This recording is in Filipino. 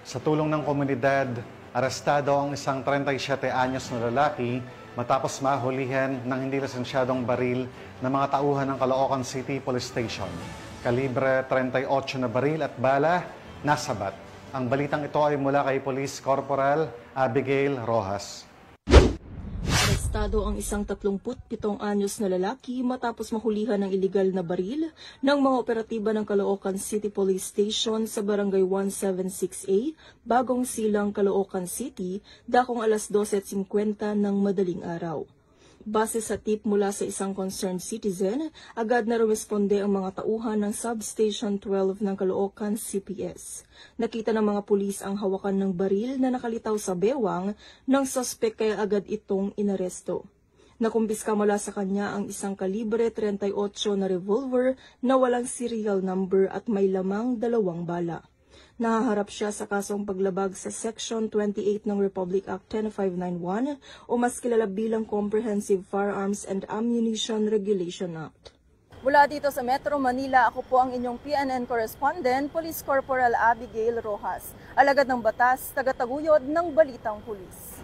Sa tulong ng komunidad, arestado ang isang 37 anyos na lalaki matapos mahulihan ng hindi lisensyadong baril ng mga tauhan ng Caloocan City Police Station. Kalibre 38 na baril at bala nasabat. Ang balitang ito ay mula kay Police Corporal Abigail Rojas. Arestado ang isang 37 anyos na lalaki matapos mahulihan ng iligal na baril ng mga operatiba ng Caloocan City Police Station sa Barangay 176A, Bagong Silang, Caloocan City, dakong alas 12:50 ng madaling araw. Base sa tip mula sa isang concerned citizen, agad na rumesponde ang mga tauhan ng Substation 12 ng Caloocan CPS. Nakita ng mga pulis ang hawakan ng baril na nakalitaw sa bewang ng suspect kaya agad itong inaresto. Nakumpiska mula sa kanya ang isang kalibre 38 na revolver na walang serial number at may lamang 2 bala. Nahaharap siya sa kasong paglabag sa Section 28 ng Republic Act 10591 o mas kilala bilang Comprehensive Firearms and Ammunition Regulation Act. Mula dito sa Metro Manila, ako po ang inyong PNN correspondent, Police Corporal Abigail Rojas, alagad ng batas, tagataguyod ng Balitang Pulis.